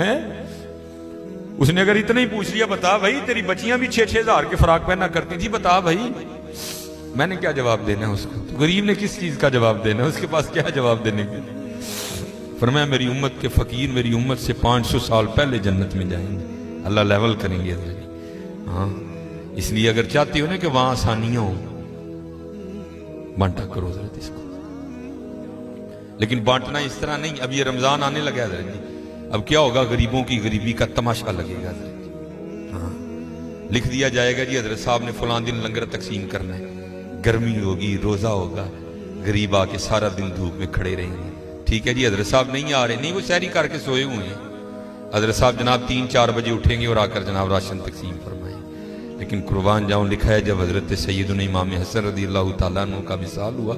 ہے؟ اس نے اگر اتنا ہی پوچھ لیا بتا بھائی تیری بچیاں بھی 6-6 ہزار کے فراق پہنا کرتی تھی، بتا بھائی، میں نے کیا جواب دینا ہے اس کو؟ تو غریب نے کس چیز کا جواب دینا ہے؟ اس کے پاس کیا جواب دینے کے لیے؟ فرمایا میری امت کے فقیر میری امت سے 500 سال پہلے جنت میں جائیں گے، اللہ لیول کریں گے۔ ہاں اس لیے اگر چاہتے ہو نا کہ وہاں آسانیاں ہوں، بانٹا کرو حضرت اس کو، لیکن بانٹنا اس طرح نہیں۔ اب یہ رمضان آنے لگا حضرت جی، اب کیا ہوگا؟ غریبوں کی غریبی کا تماشا لگے گا حضرت جی۔ ہاں لکھ دیا جائے گا جی حضرت صاحب نے فلاں دن لنگر تقسیم کرنا ہے، گرمی ہوگی، روزہ ہوگا، غریب آ کے سارا دن دھوپ میں کھڑے رہیں گے۔ ٹھیک ہے جی، حضرت صاحب نہیں آ رہے، نہیں وہ سحری کر کے سوئے ہوئے ہیں، حضرت صاحب جناب 3-4 بجے اٹھیں گے اور آ کر جناب راشن تقسیم فرمائیں۔ لیکن قربان جاؤں لکھا ہے جب حضرت سیدنا امام حسن رضی اللہ تعالیٰ عنہ کا وصال ہوا،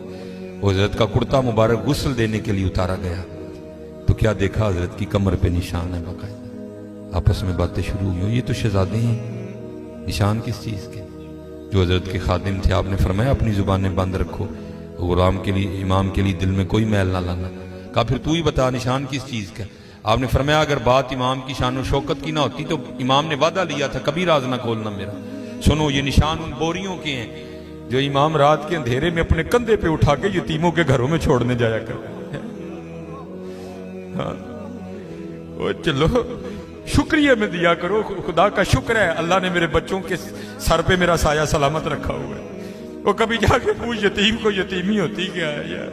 وہ حضرت کا کرتا مبارک غسل دینے کے لیے اتارا گیا تو کیا دیکھا؟ حضرت کی کمر پہ نشان ہے باقاعدہ۔ آپس میں باتیں شروع ہوئی، یہ تو شہزادے ہیں، نشان کس چیز کے؟ جو حضرت کے خادم تھے، آپ نے فرمایا اپنی زبانیں بند رکھو، غلام کے لیے امام کے لیے دل میں کوئی میل نہ لانا۔ کہا پھر تو ہی بتا نشان کس چیز کا؟ آپ نے فرمایا اگر بات امام کی شان و شوکت کی نہ ہوتی تو امام نے وعدہ لیا تھا کبھی راز نہ کھولنا میرا۔ سنو یہ نشان ان بوریوں کے ہیں جو امام رات کے اندھیرے میں اپنے کندھے پہ اٹھا کے یتیموں کے گھروں میں چھوڑنے جایا کرتے ہیں۔ ہاں چلو شکریہ میں دیا کرو، خدا کا شکر ہے اللہ نے میرے بچوں کے سر پہ میرا سایہ سلامت رکھا ہوا ہے۔ وہ کبھی جا کے پوچھ یتیم کو یتیمی ہوتی کیا ہے یار؟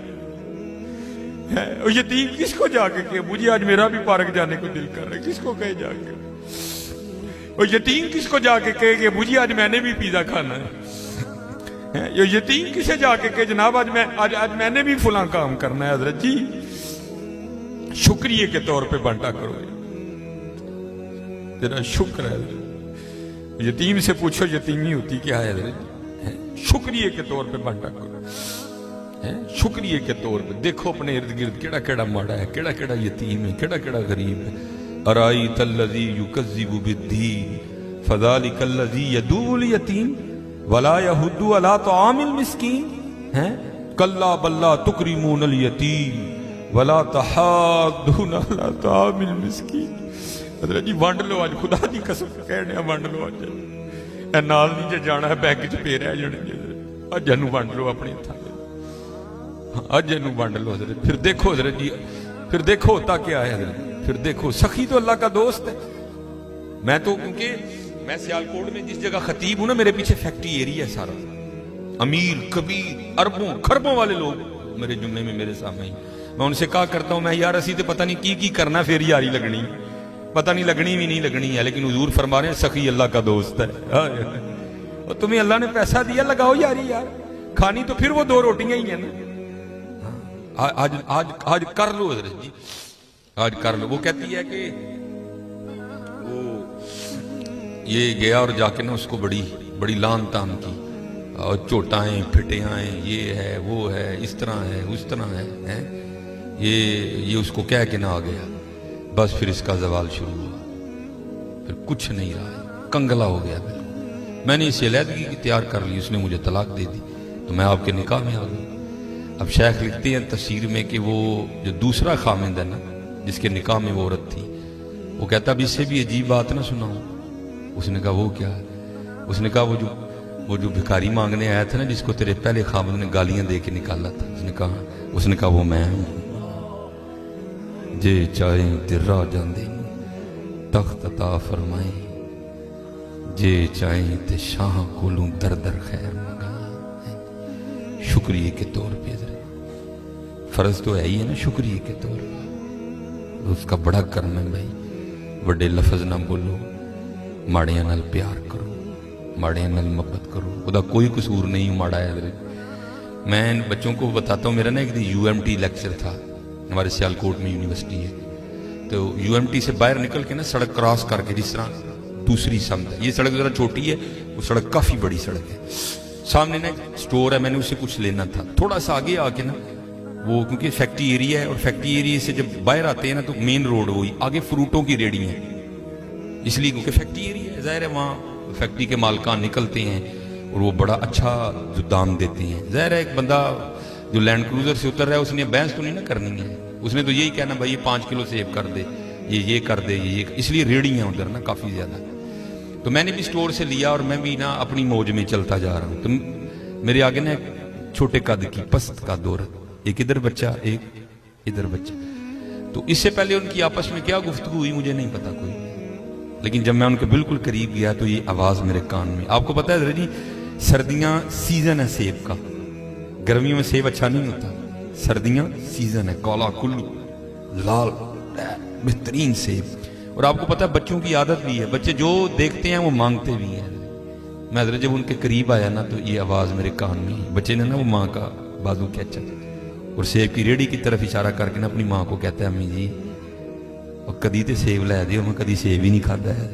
وہ یتیم کس کو جا کے کہ مجھے آج میرا بھی پارک جانے کو دل کر رہا ہے، کس کو کہے جا کے؟ وہ یتیم کس کو جا کے کہے کہ مجھے آج میں نے بھی پیزا کھانا ہے؟ یہ یتیم کسے جا کے کہ جناب آج میں نے بھی فلاں کام کرنا ہے؟ حضرت جی شکریہ کے طور پہ بانٹا کرو، تیرا شکر ہے حضرت۔ یتیم سے پوچھو یتیمی ہوتی کیا ہے حضرت، شکریہ کے طور پہ بانٹا کرو، شکریہ کے طور پہ۔ دیکھو اپنے ارد گرد کیڑا کیڑا ماڑا ہے، کیڑا کیڑا یتیم ہے، کیڑا کیڑا غریب ہے۔ ارائیت الذی یکذب بالدین فذلک الذی یدعو الیتیم ولا یحض علی طعام المسکین۔ کلا بل لا تکرمون الیتیم ولا تحاضون علی طعام المسکین۔ حضرت جی ونڈ لو آج، خدا دی قسم کہنے ونڈ لو آج، اے نال نہیں جے جانا ہے بینک چ پے رہ جانے جی، اج نو ونڈ لو اپنے تھا، اج نو ونڈ لو حضرت۔ پھر دیکھو حضرت جی، پھر دیکھو ہوتا کیا ہے حضرت، پھر دیکھو سخی تو اللہ کا دوست ہے۔ میں تو کیونکہ میں سیالکوٹ میں جس جگہ خطیب ہوں نا، میرے پیچھے فیکٹری ایریا ہے سارا، امیر کبیر اربوں خربوں والے لوگ میرے جمعے میں میرے سامنے ہی۔ میں ان سے کہا کرتا ہوں میں یار اسی تے پتہ نہیں کی کرنا، پھر یاری لگنی، پتہ نہیں لگنی بھی نہیں لگنی ہے، لیکن حضور فرما رہے ہیں سخی اللہ کا دوست ہے۔ اور تمہیں اللہ نے پیسہ دیا، لگاؤ یاری یار، کھانی تو پھر وہ 2 روٹیاں ہی ہیں نا۔ آج کر لو حضرت جی، آج کر لو۔ وہ کہتی ہے کہ وہ یہ گیا اور جا کے نا اس کو بڑی لان تان کی، اور چوٹائیں پھٹیاں، یہ ہے وہ ہے، اس طرح ہے اس طرح ہے، یہ اس کو کہہ کے نہ آ گیا، بس پھر اس کا زوال شروع ہوا، پھر کچھ نہیں رہا، کنگلا ہو گیا بالکل۔ میں نے اسے علیحدگی کی تیار کر لی، اس نے مجھے طلاق دے دی، تو میں آپ کے نکاح میں آ گیا۔ اب شیخ لکھتے ہیں تفسیر میں کہ وہ جو دوسرا خامند ہے نا جس کے نکاح میں وہ عورت تھی، وہ کہتا اب اس سے بھی عجیب بات نہ سناؤں۔ اس نے کہا وہ کیا ہے؟ اس نے کہا وہ جو بھکاری مانگنے آیا تھا نا جس کو تیرے پہلے خامند نے گالیاں دے کے نکالا تھا، اس نے کہا وہ میں ہوں، جے چاہیں تے راہ جاندے تخت عطا فرمائیں، جے چاہیں تے شاہ کولوں در در خیر منگائیں۔ شکریہ کے طور پہ فرض تو ہے ہی ہے نا، شکریہ کے طور پہ اس کا بڑا کرم ہے بھائی۔ بڑے لفظ نہ بولو، ماڑیاں نال پیار کرو، ماڑیاں نال محبت کرو، خدا کوئی قصور نہیں ماڑا ہے حضرت۔ میں بچوں کو بتاتا ہوں، میرا نا ایک دن UMT لیکچر تھا، ہمارے سیالکوٹ میں یونیورسٹی ہے، تو UMT سے باہر نکل کے نا سڑک کراس کر کے، جس طرح دوسری سمت ہے، یہ سڑک ذرا چھوٹی ہے، وہ سڑک کافی بڑی سڑک ہے، سامنے نا سٹور ہے، میں نے اسے کچھ لینا تھا، تھوڑا سا آگے آ کے نا وہ کیونکہ فیکٹری ایریا ہے، اور فیکٹری ایریا سے جب باہر آتے ہیں نا تو مین روڈ وہی، آگے فروٹوں کی ریڑی ہیں، اس لیے کیونکہ فیکٹری ایریا ہے، ظاہر ہے وہاں فیکٹری کے مالکان نکلتے ہیں اور وہ بڑا اچھا جو دام دیتے ہیں۔ ظاہر ہے ایک بندہ جو لینڈ کروزر سے اتر رہا ہے اس نے بحث تو نہیں نہ کرنی ہے، اس نے تو یہی کہنا بھائی 5 کلو سیب کر دے یہ کر دے یہ اس لیے ریڑھی ہیں ادھر نا کافی زیادہ. تو میں نے بھی سٹور سے لیا اور میں بھی نا اپنی موج میں چلتا جا رہا ہوں. تو میرے آگے نا چھوٹے قد کی پست قد عورت, ایک ادھر بچہ ایک ادھر بچہ. تو اس سے پہلے ان کی آپس میں کیا گفتگو ہوئی مجھے نہیں پتا کوئی, لیکن جب میں ان کے بالکل قریب گیا تو یہ آواز میرے کان میں. آپ کو پتا ہے جی سردیاں سیزن ہے سیب کا, گرمیوں میں سیب اچھا نہیں ہوتا, سردیاں سیزن ہے, کالا کلو لال بہترین سیب. اور آپ کو پتا ہے بچوں کی عادت بھی ہے, بچے جو دیکھتے ہیں وہ مانگتے بھی ہیں. میں حضرت جب ان کے قریب آیا نا تو یہ آواز میرے کان میں, بچے نے نا وہ ماں کا بازو کھینچا اور سیب کی ریڑھی کی طرف اشارہ کر کے نا اپنی ماں کو کہتا ہے امی جی اور کدی تے سیب لے دیو, میں کدی سیب ہی نہیں کھاتا ہے.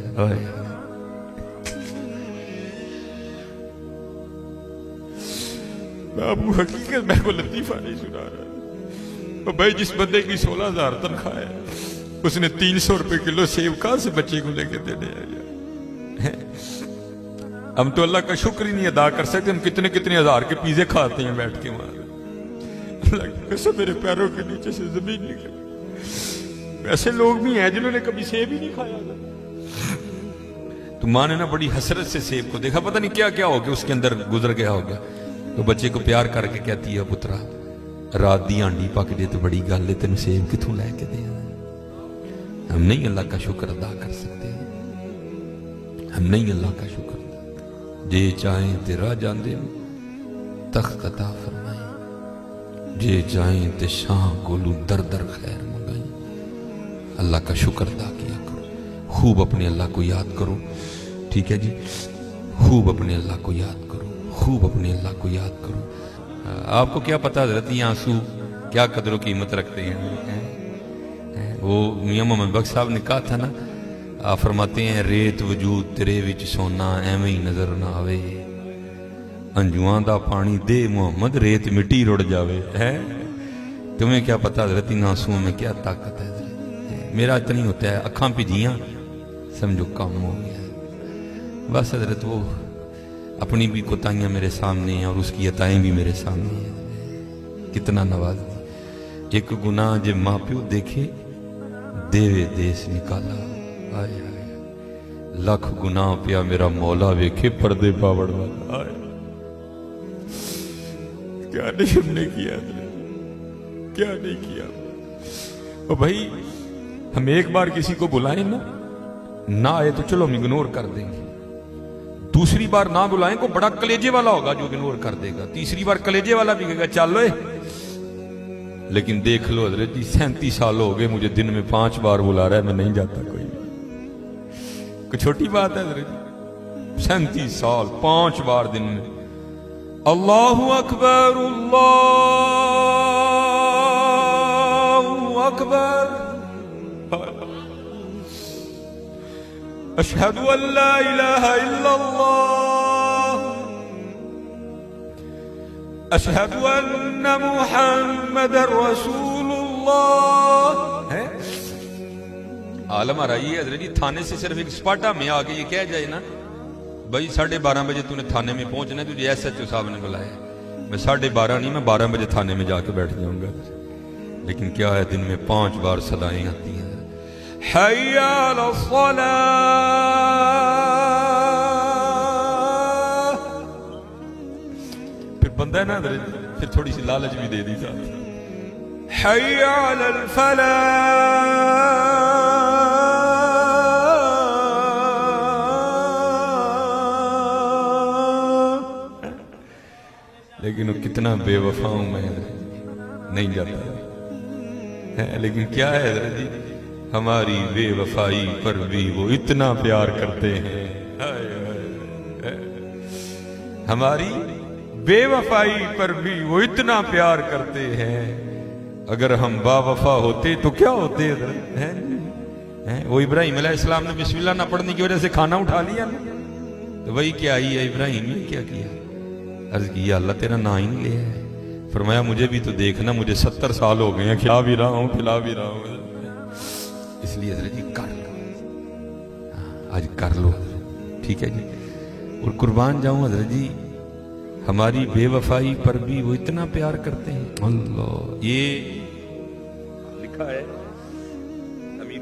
ابو حقیقت میں کو لطیفہ نہیں سنا رہا بھائی, جس بندے کی 16,000 تنخواہ ہے اس نے 300 روپے کلو سیب کہاں سے بچے کو لے کے دینے آیا. ہم تو اللہ کا شکر ہی نہیں ادا کر سکتے, ہم کتنے کتنے ہزار کے پیزے کھاتے ہیں بیٹھ کے وہاں. اللہ کی قسم میرے پیروں کے نیچے سے زمین نکل. ایسے لوگ بھی ہیں جنہوں نے کبھی سیب ہی نہیں کھایا. تو ماں نے نا بڑی حسرت سے سیب کو دیکھا, پتہ نہیں کیا کیا ہو گیا اس کے اندر گزر گیا ہوگا. تو بچے کو پیار کر کے کہتی ہے پترا رات دی آنڈی پک جے تو بڑی گل ہے, تینوں سیب کتوں لے کے دیا. ہم نہیں اللہ کا شکر ادا کر سکتے, ہم نہیں اللہ کا شکر. جے چاہیں تے راہ جاندے تخت عطا فرمائیں, جے چاہیں تے شاہ کولو در در خیر منگائیں. اللہ کا شکر ادا کیا کرو, خوب اپنے اللہ کو یاد کرو. ٹھیک ہے جی, خوب اپنے اللہ کو یاد کرو, خوب اپنے اللہ کو یاد کرو. آپ کو کیا پتا حضرت یہ آنسو کیا قدر و قیمت رکھتے ہیں. وہ میاں محمد بخش صاحب نے کہا تھا نا, آپ فرماتے ہیں ریت وجود تیرے وچ سونا ایویں ہی نظر نہ آوے, انجواں دا پانی دے محمد ریت مٹی رڑ جاوے. تمہیں کیا پتا حضرت ان آنسوؤں میں کیا طاقت ہے. میرا اتنا ہی ہوتا ہے, اکھاں پجیاں سمجھو کام ہو گیا. بس حضرت وہ اپنی بھی کوتاہیاں میرے سامنے ہیں اور اس کی عطائیں بھی میرے سامنے ہیں. کتنا نواز دی. ایک گناہ جے ماں پیو دیکھے دیوے دیس نکالا. آئے آئے لکھ گناہ پیا میرا مولا ویکھے پردے پاوڑ والا. آئے کیا نہیں ہم نے کیا, کیا نہیں کیا. اور بھائی ہم ایک بار کسی کو بلائیں نا, نہ آئے تو چلو ہم اگنور کر دیں گے. دوسری بار نہ بلائیں کو بڑا کلیجے والا ہوگا جو اگنور کر دے گا. تیسری بار کلیجے والا بھی کہے گا چلو. لیکن دیکھ لو حضرت جی 37 سال ہو گئے مجھے دن میں 5 بار بلا رہا ہے, میں نہیں جاتا. کوئی چھوٹی بات ہے حضرت جی, 37 سال 5 بار دن میں. اللہ اکبر اللہ اکبر اشہد ان لا الہ الا اللہ اشہد ان محمد رسول اللہ. عالم آ رہی ہے حضرت جی, تھانے سے صرف ایک سپاٹا میں آگے یہ کہہ جائے نا بھائی 12:30 بجے تو نے تھانے میں پہنچنا ہے, تجھے ایس ایچ او صاحب نے بلایا, میں 12:30 نہیں, میں 12 بجے تھانے میں جا کے بیٹھ جاؤں گا. لیکن کیا ہے دن میں 5 بار صدائیں آتی ہیں, حی علی الصلاۃ. پھر بندہ ہے نا پھر تھوڑی سی لالچ بھی دے دی ساتھ, حی علی الفلاح. لیکن وہ کتنا بے وفا ہوں میں, نہیں جاتا. لیکن کیا ہے حضرت جی, ہماری بے وفائی پر بھی وہ اتنا پیار کرتے ہیں. ہماری بے وفائی پر بھی وہ اتنا پیار کرتے ہیں. اگر ہم با وفا ہوتے تو کیا ہوتے حضرت. وہ ابراہیم علیہ السلام نے بسم اللہ نہ پڑھنے کی وجہ سے کھانا اٹھا لیا نا, تو وہی کیا ہی ہے ابراہیم نے کیا کیا, عرض کیا اللہ تیرا نا ہی نہیں لیا ہے. فرمایا مجھے بھی تو دیکھنا, مجھے 70 سال ہو گئے ہیں, کھلا بھی رہا ہوں پھلا بھی رہا ہوں. اس لیے حضرت جی کر لو, آج کر لو. ٹھیک ہے جی. اور قربان جاؤں حضرت جی, ہماری بے وفائی پر بھی وہ اتنا پیار کرتے ہیں. اللہ, یہ لکھا ہے امیر